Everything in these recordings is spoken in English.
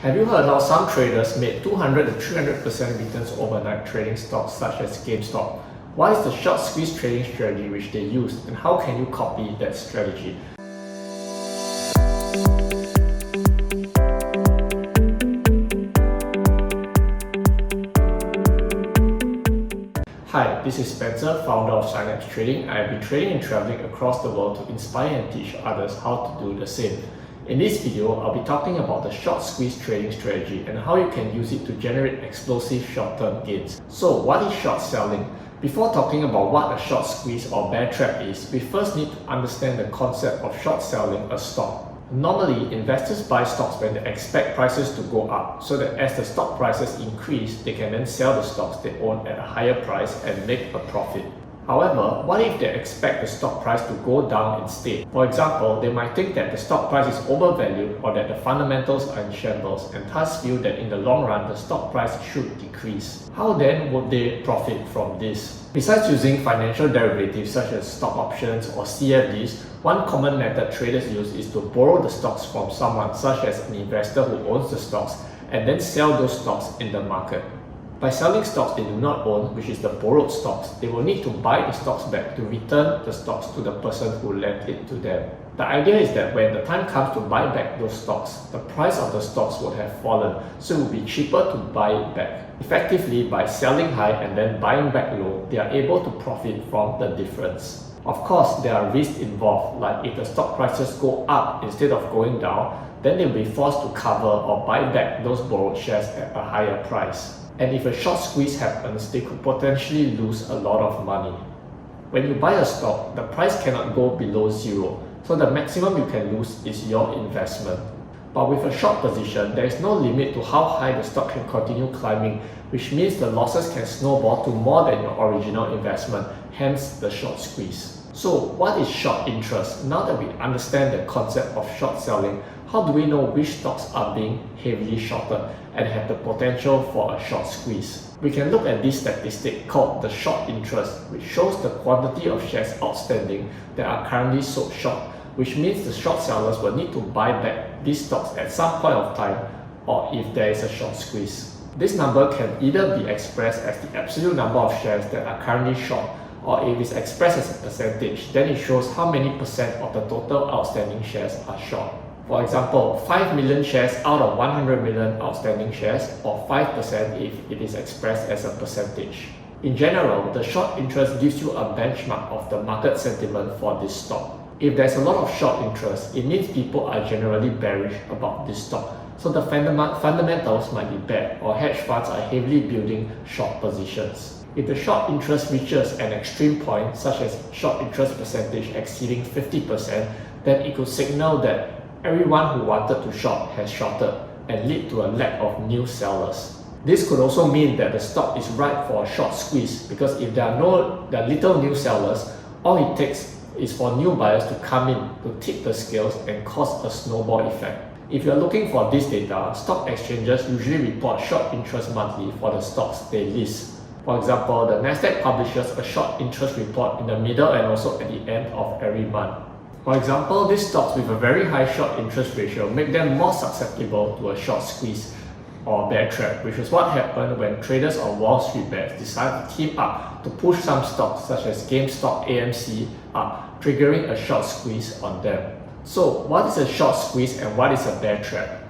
Have you heard how some traders made 200 to 300% returns overnight trading stocks such as GameStop? What is the short squeeze trading strategy which they use, and how can you copy that strategy? Hi, this is Spencer, founder of Synapse Trading. I have been trading and traveling across the world to inspire and teach others how to do the same. In this video, I'll be talking about the short squeeze trading strategy and how you can use it to generate explosive short-term gains. So, what is short selling? Before talking about what a short squeeze or bear trap is, we first need to understand the concept of short selling a stock. Normally, investors buy stocks when they expect prices to go up, so that as the stock prices increase, they can then sell the stocks they own at a higher price and make a profit. However, what if they expect the stock price to go down instead? For example, they might think that the stock price is overvalued or that the fundamentals are in shambles and thus feel that in the long run the stock price should decrease. How then would they profit from this? Besides using financial derivatives such as stock options or CFDs, one common method traders use is to borrow the stocks from someone such as an investor who owns the stocks and then sell those stocks in the market. By selling stocks they do not own, which is the borrowed stocks, they will need to buy the stocks back to return the stocks to the person who lent it to them. The idea is that when the time comes to buy back those stocks, the price of the stocks would have fallen, so it will be cheaper to buy it back. Effectively, by selling high and then buying back low, they are able to profit from the difference. Of course, there are risks involved, like if the stock prices go up instead of going down, then they will be forced to cover or buy back those borrowed shares at a higher price. And if a short squeeze happens, they could potentially lose a lot of money. When you buy a stock, the price cannot go below zero, so the maximum you can lose is your investment. But with a short position, there is no limit to how high the stock can continue climbing, which means the losses can snowball to more than your original investment, hence the short squeeze. So what is short interest? Now that we understand the concept of short selling, how do we know which stocks are being heavily shorted and have the potential for a short squeeze? We can look at this statistic called the short interest, which shows the quantity of shares outstanding that are currently sold short, which means the short sellers will need to buy back these stocks at some point of time or if there is a short squeeze. This number can either be expressed as the absolute number of shares that are currently short, or if it's expressed as a percentage, then it shows how many percent of the total outstanding shares are short. For example, 5 million shares out of 100 million outstanding shares, or 5% if it is expressed as a percentage. In general, the short interest gives you a benchmark of the market sentiment for this stock. If there's a lot of short interest, it means people are generally bearish about this stock, so the fundamentals might be bad, or hedge funds are heavily building short positions. If the short interest reaches an extreme point, such as short interest percentage exceeding 50%, then it could signal that everyone who wanted to short has shorted and lead to a lack of new sellers. This could also mean that the stock is ripe for a short squeeze, because if there are little new sellers, all it takes is for new buyers to come in to tip the scales and cause a snowball effect. If you are looking for this data, stock exchanges usually report short interest monthly for the stocks they list. For example, the Nasdaq publishes a short interest report in the middle and also at the end of every month. For example, these stocks with a very high short interest ratio make them more susceptible to a short squeeze or bear trap, which is what happened when traders on Wall Street bets decide to team up to push some stocks such as GameStop, AMC up, triggering a short squeeze on them. So, what is a short squeeze and what is a bear trap?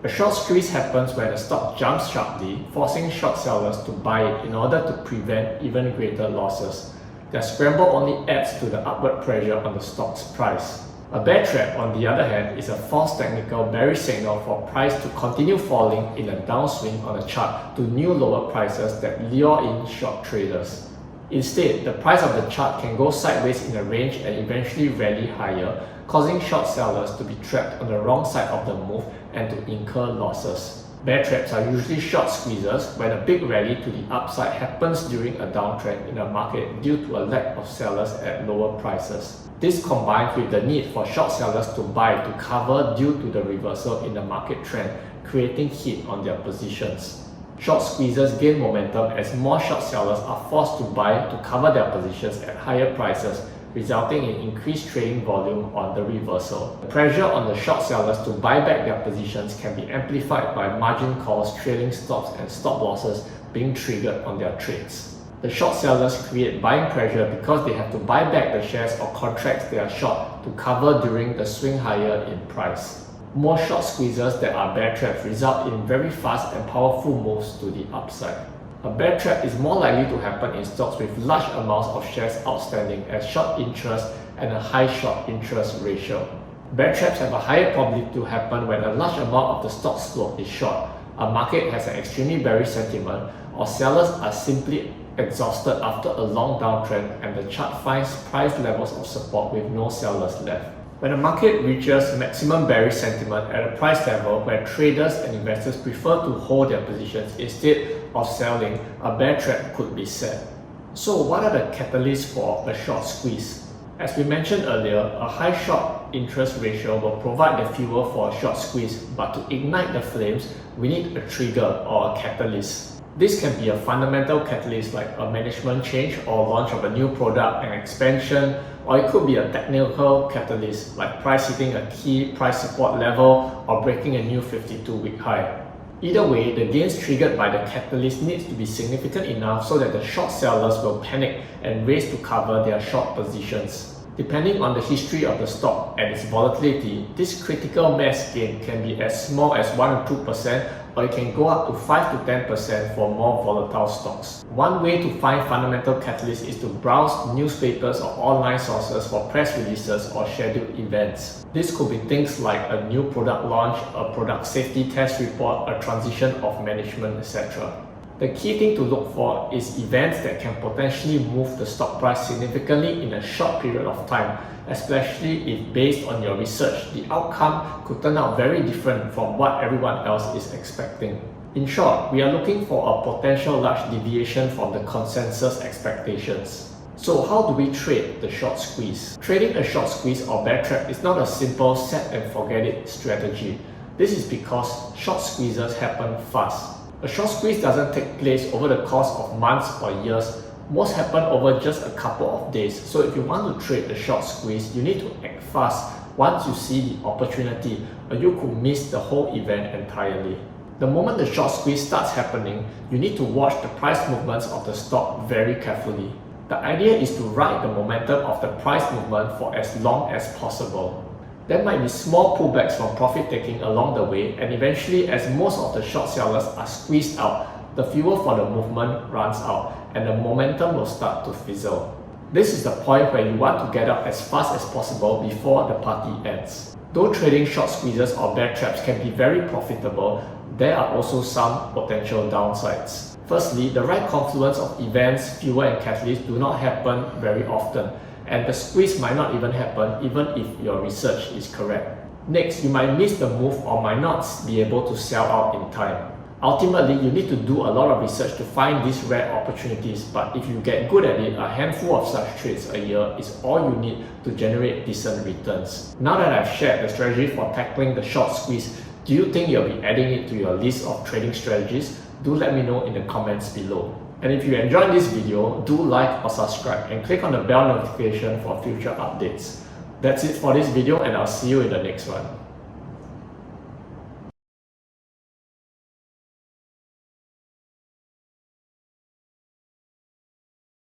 A short squeeze happens when a stock jumps sharply, forcing short sellers to buy it in order to prevent even greater losses. Their scramble only adds to the upward pressure on the stock's price. A bear trap, on the other hand, is a false technical bearish signal for price to continue falling in a downswing on a chart to new lower prices that lure in short traders. Instead, the price of the chart can go sideways in a range and eventually rally higher, causing short sellers to be trapped on the wrong side of the move and to incur losses. Bear traps are usually short squeezes when a big rally to the upside happens during a downtrend in a market due to a lack of sellers at lower prices. This combines with the need for short sellers to buy to cover due to the reversal in the market trend, creating heat on their positions. Short squeezes gain momentum as more short sellers are forced to buy to cover their positions at higher prices resulting in increased trading volume on the reversal. The pressure on the short sellers to buy back their positions can be amplified by margin calls, trailing stops, and stop losses being triggered on their trades. The short sellers create buying pressure because they have to buy back the shares or contracts they are short to cover during the swing higher in price. More short squeezes that are bear traps result in very fast and powerful moves to the upside. A bear trap is more likely to happen in stocks with large amounts of shares outstanding as short interest and a high short interest ratio. Bear traps have a higher probability to happen when a large amount of the stock's float is short, a market has an extremely bearish sentiment, or sellers are simply exhausted after a long downtrend and the chart finds price levels of support with no sellers left. When the market reaches maximum bearish sentiment at a price level where traders and investors prefer to hold their positions instead of selling, a bear trap could be set. So what are the catalysts for a short squeeze? As we mentioned earlier, a high short interest ratio will provide the fuel for a short squeeze, but to ignite the flames, we need a trigger or a catalyst. This can be a fundamental catalyst like a management change or launch of a new product and expansion, or it could be a technical catalyst like price hitting a key price support level or breaking a new 52-week high. Either way, the gains triggered by the catalyst needs to be significant enough so that the short sellers will panic and race to cover their short positions. Depending on the history of the stock and its volatility, this critical mass gain can be as small as 1 to 2%, or it can go up to 5 to 10% for more volatile stocks. One way to find fundamental catalysts is to browse newspapers or online sources for press releases or scheduled events. This could be things like a new product launch, a product safety test report, a transition of management, etc. The key thing to look for is events that can potentially move the stock price significantly in a short period of time, especially if based on your research, the outcome could turn out very different from what everyone else is expecting. In short, we are looking for a potential large deviation from the consensus expectations. So how do we trade the short squeeze? Trading a short squeeze or bear trap is not a simple set and forget it strategy. This is because short squeezes happen fast. A short squeeze doesn't take place over the course of months or years. Most happen over just a couple of days. So if you want to trade a short squeeze, you need to act fast once you see the opportunity, or you could miss the whole event entirely. The moment the short squeeze starts happening, you need to watch the price movements of the stock very carefully. The idea is to ride the momentum of the price movement for as long as possible. There might be small pullbacks from profit taking along the way, and eventually, as most of the short sellers are squeezed out, the fuel for the movement runs out and the momentum will start to fizzle. This is the point where you want to get out as fast as possible before the party ends. Though trading short squeezes or bear traps can be very profitable, there are also some potential downsides. Firstly, the right confluence of events, fuel and catalysts do not happen very often, and the squeeze might not even happen even if your research is correct. Next, you might miss the move or might not be able to sell out in time. Ultimately, you need to do a lot of research to find these rare opportunities, but if you get good at it, a handful of such trades a year is all you need to generate decent returns. Now that I've shared the strategy for tackling the short squeeze, do you think you'll be adding it to your list of trading strategies? Do let me know in the comments below. And if you enjoyed this video, do like or subscribe and click on the bell notification for future updates. That's it for this video, and I'll see you in the next one.